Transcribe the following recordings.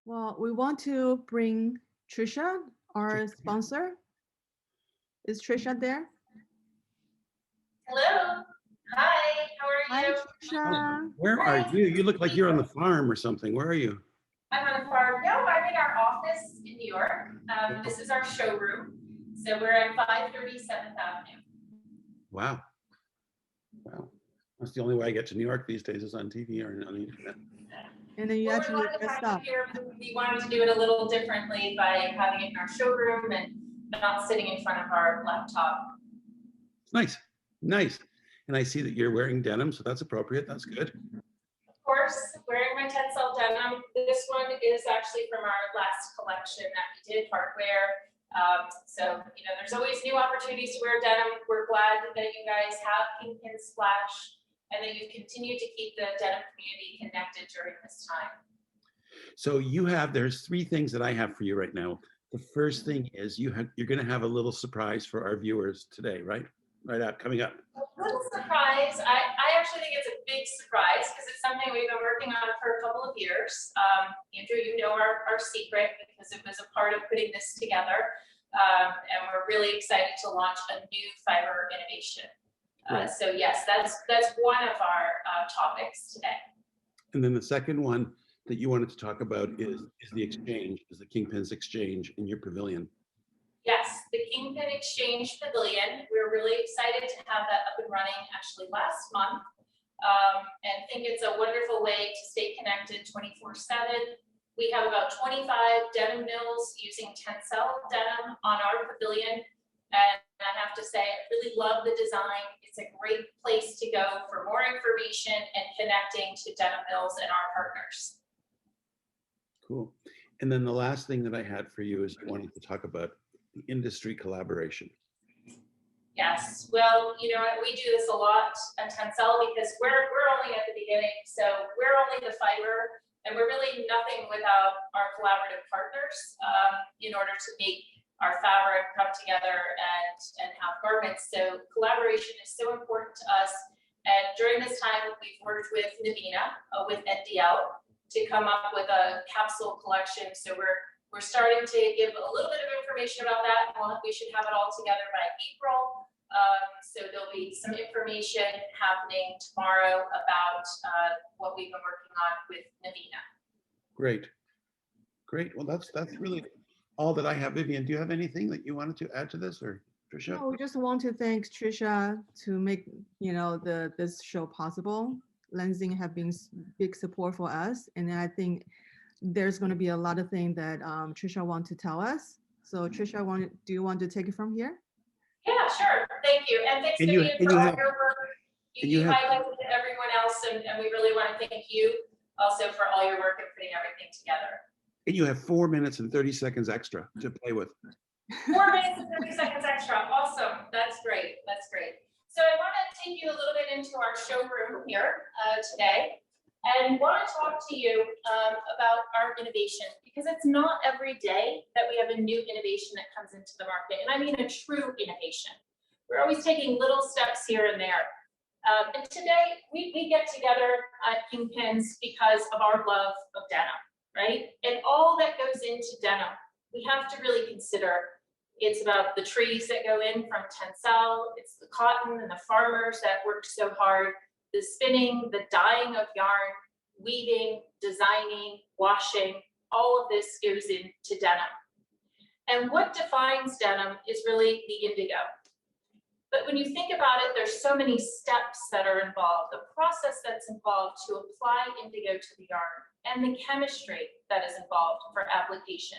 Well, we want to bring Trisha, our sponsor. Is Trisha there? Hello. Hi. How are Hi, you? Trisha. Where are you? You look like you're on the farm or something. Where are you? I'm on the farm. No, I'm in our office in New York. This is our showroom. So we're at 537th Avenue. Wow. Wow. That's the only way I get to New York these days is on TV or on the internet. And then you Well, actually dressed up. here, we wanted to do it a little differently by having it in our showroom and not sitting in front of our laptop. Nice. Nice. And I see that you're wearing denim, so that's appropriate. That's good. Of course, wearing my TENCEL denim. This one is actually from our last collection that we did, hardware. So, there's always new opportunities to wear denim. We're glad that you guys have Kingpins Splash and that you continue to keep the denim community connected during this time. So there's three things that I have for you right now. The first thing is you're going to have a little surprise for our viewers today, right? Right up, coming up. A little surprise. I actually think it's a big surprise because it's something we've been working on for a couple of years. Andrew, you know our secret because it was a part of putting this together. And we're really excited to launch a new fiber innovation. So yes, that's one of our topics today. And then the second one that you wanted to talk about is the exchange, is the Kingpins Exchange in your pavilion. Yes, the Kingpin Exchange Pavilion. We're really excited to have that up and running actually last month. And think it's a wonderful way to stay connected 24/7. We have about 25 denim mills using TENCEL denim on our pavilion. And I have to say, I really love the design. It's a great place to go for more information and connecting to denim mills and our partners. Cool. And then the last thing that I had for you is I wanted to talk about the industry collaboration. Yes, well, we do this a lot at TENCEL because we're only at the beginning. So we're only the fiber and we're really nothing without our collaborative partners in order to make our fabric come together and have garments. So collaboration is so important to us. And during this time, we've worked with Navina, with NDL, to come up with a capsule collection. So we're starting to give a little bit of information about that. We should have it all together by April. So there'll be some information happening tomorrow about what we've been working on with Navina. Great. Great. Well, that's really all that I have. Vivian, do you have anything that you wanted to add to this, or Trisha? No, we just want to thank Trisha to make this show possible. Lensing have been big support for us, and I think there's going to be a lot of things that Trisha wants to tell us. So Trisha, do you want to take it from here? Yeah, sure. Thank you. And thanks, Vivian, for all your work. You highlighted everyone else, and we really want to thank you also for all your work and putting everything together. And you have 4 minutes and 30 seconds extra to play with. 4 minutes and 30 seconds extra. Awesome. That's great. That's great. So I want to take you a little bit into our showroom here today and want to talk to you about our innovation, because it's not every day that we have a new innovation that comes into the market. And I mean a true innovation. We're always taking little steps here and there. And today we get together at Kingpins because of our love of denim, right? And all that goes into denim, we have to really consider. It's about the trees that go in from TENCEL. It's the cotton and the farmers that worked so hard, the spinning, the dyeing of yarn, weaving, designing, washing, all of this goes into denim. And what defines denim is really the indigo. But when you think about it, there's so many steps that are involved, the process that's involved to apply indigo to the yarn, and the chemistry that is involved for application.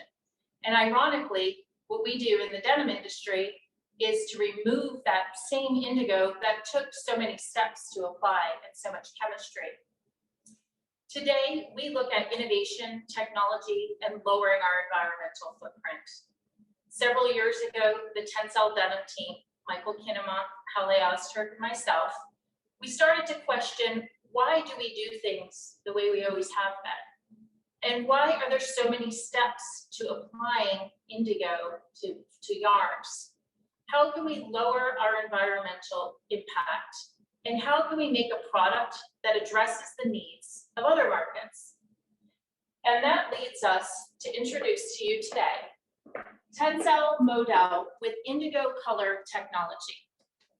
And ironically, what we do in the denim industry is to remove that same indigo that took so many steps to apply and so much chemistry. Today, we look at innovation, technology, and lowering our environmental footprint. Several years ago, the TENCEL denim team, Michael Kinnema, Halle Osterk, and myself, we started to question, why do we do things the way we always have been? And why are there so many steps to applying indigo to yarns? How can we lower our environmental impact? And how can we make a product that addresses the needs of other markets? And that leads us to introduce to you today, TENCEL Modal with Indigo color technology.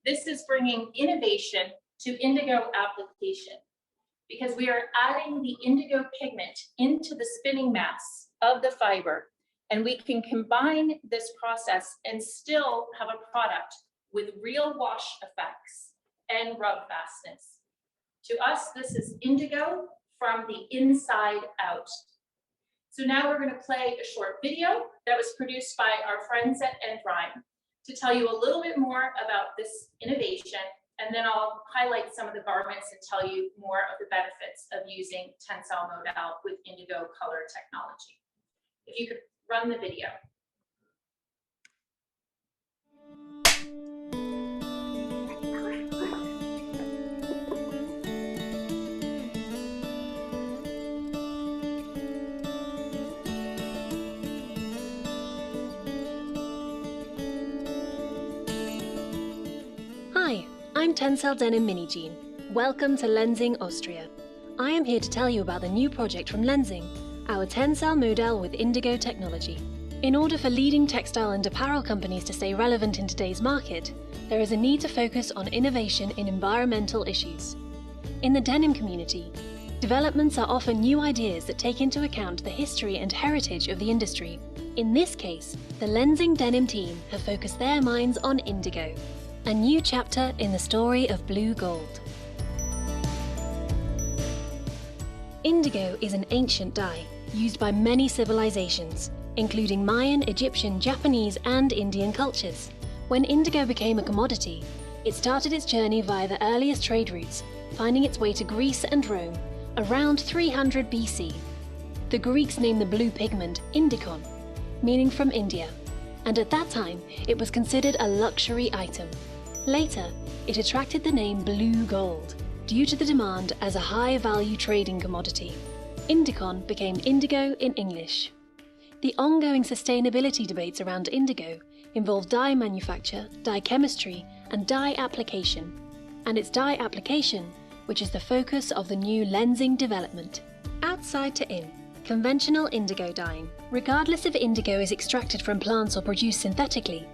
This is bringing innovation to indigo application because we are adding the indigo pigment into the spinning mass of the fiber, and we can combine this process and still have a product with real wash effects and rub fastness. To us, this is indigo from the inside out. So now we're going to play a short video that was produced by our friends at Endrime to tell you a little bit more about this innovation, and then I'll highlight some of the garments and tell you more of the benefits of using TENCEL Modal with indigo color technology. If you could run the video. Hi, I'm TENCEL Denim Mini Jean. Welcome to Lenzing, Austria. I am here to tell you about the new project from Lenzing, our TENCEL Modal with indigo technology. In order for leading textile and apparel companies to stay relevant in today's market, there is a need to focus on innovation in environmental issues. In the denim community, developments are often new ideas that take into account the history and heritage of the industry. In this case, the Lenzing denim team have focused their minds on indigo, a new chapter in the story of blue gold. Indigo is an ancient dye used by many civilizations, including Mayan, Egyptian, Japanese, and Indian cultures. When indigo became a commodity, it started its journey via the earliest trade routes, finding its way to Greece and Rome around 300 BC. The Greeks named the blue pigment Indicon, meaning from India, and at that time it was considered a luxury item. Later, it attracted the name blue gold due to the demand as a high-value trading commodity. Indicon became indigo in English. The ongoing sustainability debates around indigo involve dye manufacture, dye chemistry, and dye application. And it's dye application which is the focus of the new Lenzing development. Outside to in, conventional indigo dyeing. Regardless if indigo is extracted from plants or produced synthetically,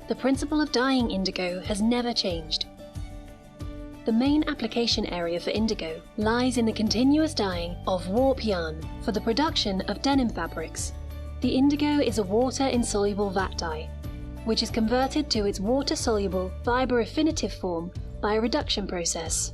the principle of dyeing indigo has never changed. The main application area for indigo lies in the continuous dyeing of warp yarn for the production of denim fabrics. The indigo is a water-insoluble vat dye, which is converted to its water-soluble fiber-affinitive form by a reduction process.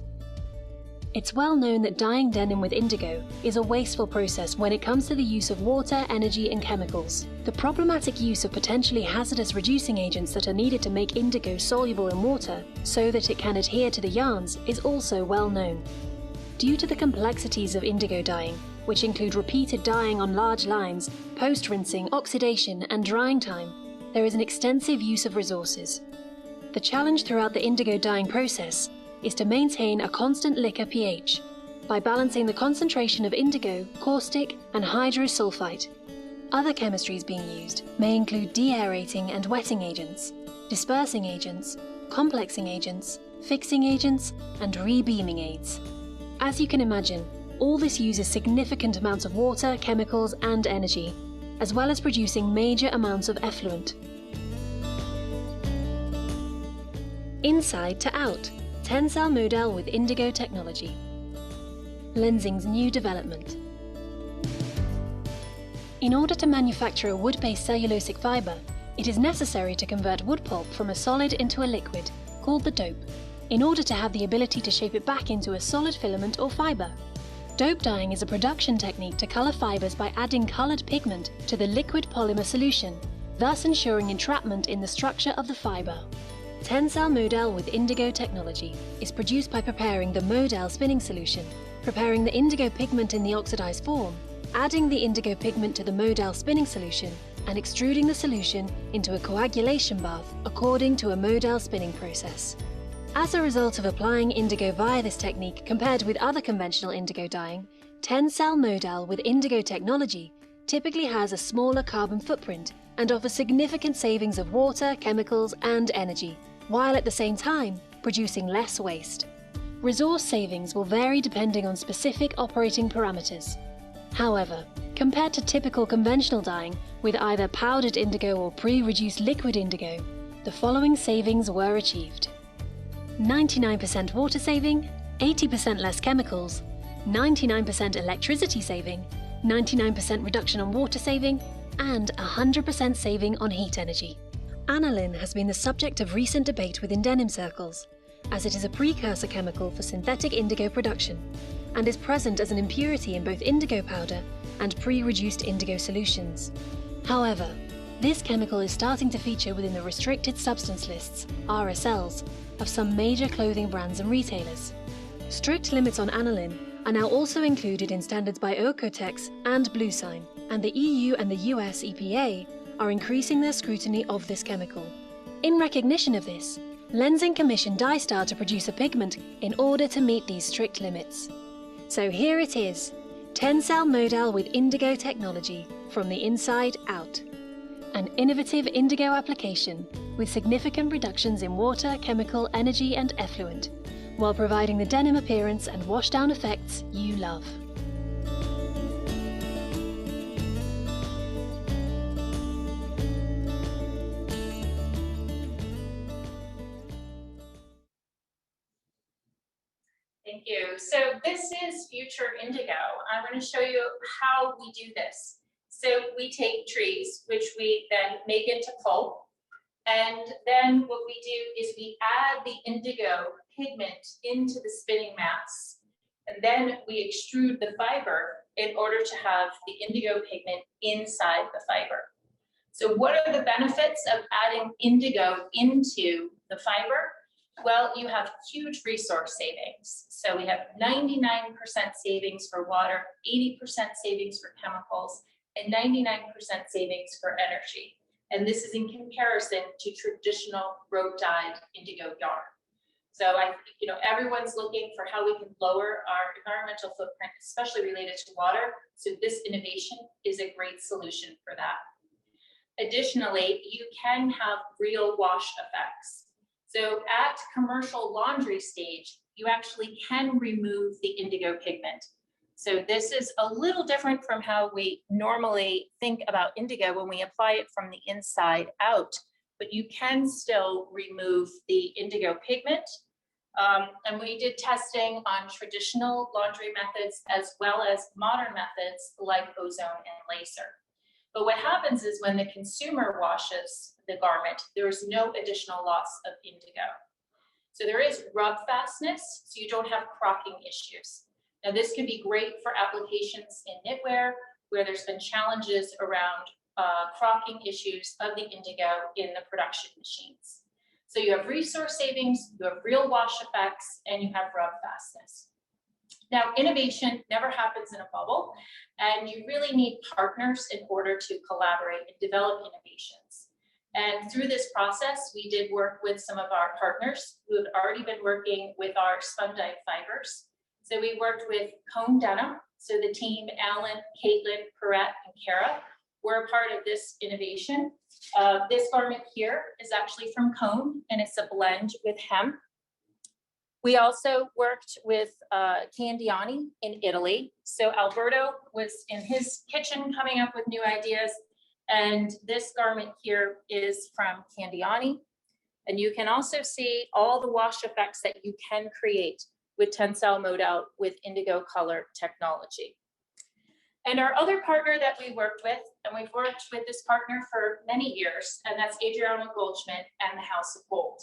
It's well known that dyeing denim with indigo is a wasteful process when it comes to the use of water, energy, and chemicals. The problematic use of potentially hazardous reducing agents that are needed to make indigo soluble in water so that it can adhere to the yarns is also well known. Due to the complexities of indigo dyeing, which include repeated dyeing on large lines, post-rinsing, oxidation, and drying time, there is an extensive use of resources. The challenge throughout the indigo dyeing process is to maintain a constant liquor pH by balancing the concentration of indigo, caustic, and hydrosulfite. Other chemistries being used may include deaerating and wetting agents, dispersing agents, complexing agents, fixing agents, and rebeaming aids. As you can imagine, all this uses significant amounts of water, chemicals, and energy, as well as producing major amounts of effluent. Inside to out. TENCEL Modal with indigo technology. Lenzing's new development. In order to manufacture a wood-based cellulosic fibre, it is necessary to convert wood pulp from a solid into a liquid, called the dope, in order to have the ability to shape it back into a solid filament or fibre. Dope dyeing is a production technique to colour fibres by adding coloured pigment to the liquid polymer solution, thus ensuring entrapment in the structure of the fibre. TENCEL Modal with indigo technology is produced by preparing the Modal spinning solution, preparing the indigo pigment in the oxidized form, adding the indigo pigment to the Modal spinning solution, and extruding the solution into a coagulation bath according to a Modal spinning process. As a result of applying indigo via this technique compared with other conventional indigo dyeing, TENCEL Modal with indigo technology typically has a smaller carbon footprint and offers significant savings of water, chemicals, and energy, while at the same time producing less waste. Resource savings will vary depending on specific operating parameters. However, Compared to typical conventional dyeing with either powdered indigo or pre-reduced liquid indigo, the following savings were achieved: 99% water saving, 80% less chemicals, 99% electricity saving, 99% reduction on water saving, and 100% saving on heat energy. Aniline has been the subject of recent debate within denim circles, as it is a precursor chemical for synthetic indigo production and is present as an impurity in both indigo powder and pre-reduced indigo solutions. However, this chemical is starting to feature within the restricted substance lists, RSLs, of some major clothing brands and retailers. Strict limits on aniline are now also included in standards by Oekotex and Bluesign, and the EU and the US EPA are increasing their scrutiny of this chemical. In recognition of this, Lenzing commissioned DyeStar to produce a pigment in order to meet these strict limits. So here it is, TENCEL Modal with indigo technology from the inside out. An innovative indigo application with significant reductions in water, chemical, energy and effluent, while providing the denim appearance and wash-down effects you love. Thank you. So this is Future Indigo. I'm going to show you how we do this. So we take trees, which we then make into pulp. And then what we do is we add the indigo pigment into the spinning mass. And then we extrude the fiber in order to have the indigo pigment inside the fiber. So what are the benefits of adding indigo into the fiber? Well, you have huge resource savings. So we have 99% savings for water, 80% savings for chemicals, and 99% savings for energy. And this is in comparison to traditional rope-dyed indigo yarn. So everyone's looking for how we can lower our environmental footprint, especially related to water. So this innovation is a great solution for that. Additionally, you can have real wash effects. So at commercial laundry stage, you actually can remove the indigo pigment. So this is a little different from how we normally think about indigo when we apply it from the inside out, but you can still remove the indigo pigment. And we did testing on traditional laundry methods as well as modern methods like ozone and laser. But what happens is when the consumer washes the garment, there is no additional loss of indigo. So there is rub fastness, so you don't have crocking issues. Now this can be great for applications in knitwear, where there's been challenges around crocking issues of the indigo in the production machines. So you have resource savings, you have real wash effects, and you have rub fastness. Now, innovation never happens in a bubble, and you really need partners in order to collaborate and develop innovations. And through this process, we did work with some of our partners who had already been working with our spun dyed fibers. So we worked with Cone Denim. So the team, Alan, Caitlin, Perrette, and Kara, were a part of this innovation. This garment here is actually from Cone, and it's a blend with hemp. We also worked with Candiani in Italy. So Alberto was in his kitchen coming up with new ideas. And this garment here is from Candiani. And you can also see all the wash effects that you can create with TENCEL Modal with indigo color technology. And our other partner that we worked with, and we've worked with this partner for many years, and that's Adriano Engulgement and the House of Gold.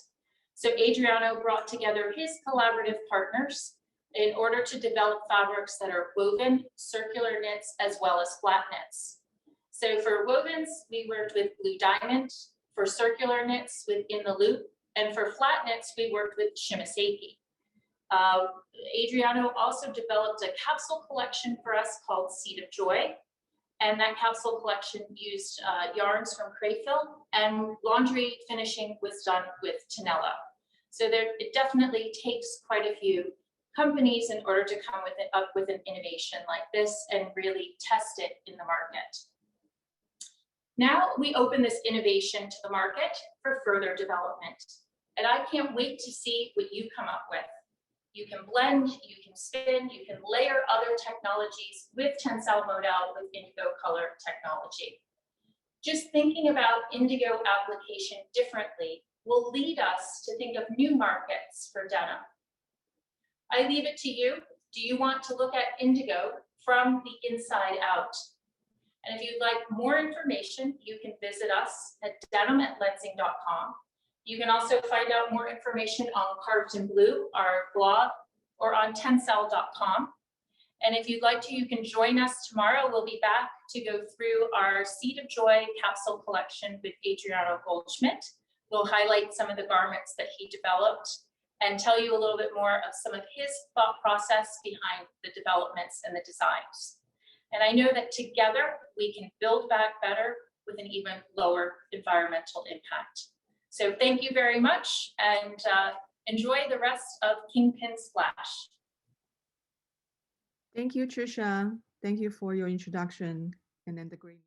So Adriano brought together his collaborative partners in order to develop fabrics that are woven, circular knits, as well as flat knits. So for wovens, we worked with Blue Diamond, for circular knits with In the Loop, and for flat knits, we worked with Shimaseki. Adriano also developed a capsule collection for us called Seed of Joy. And that capsule collection used yarns from Crayfield, and laundry finishing was done with Tonello. So it definitely takes quite a few companies in order to come up with an innovation like this and really test it in the market. Now we open this innovation to the market for further development. And I can't wait to see what you come up with. You can blend, you can spin, you can layer other technologies with TENCEL modal with Indigo color technology. Just thinking about Indigo application differently will lead us to think of new markets for denim. I leave it to you. Do you want to look at Indigo from the inside out? And if you'd like more information, you can visit us at denim@lenzing.com. You can also find out more information on Carved in Blue, our blog, or on tencel.com. And if you'd like to, you can join us tomorrow. We'll be back to go through our Seed of Joy capsule collection with Adriano Engulgement. We'll highlight some of the garments that he developed and tell you a little bit more of some of his thought process behind the developments and the designs. And I know that together we can build back better with an even lower environmental impact. So thank you very much, and enjoy the rest of Kingpin Splash. Thank you, Trisha. Thank you for your introduction and then the great.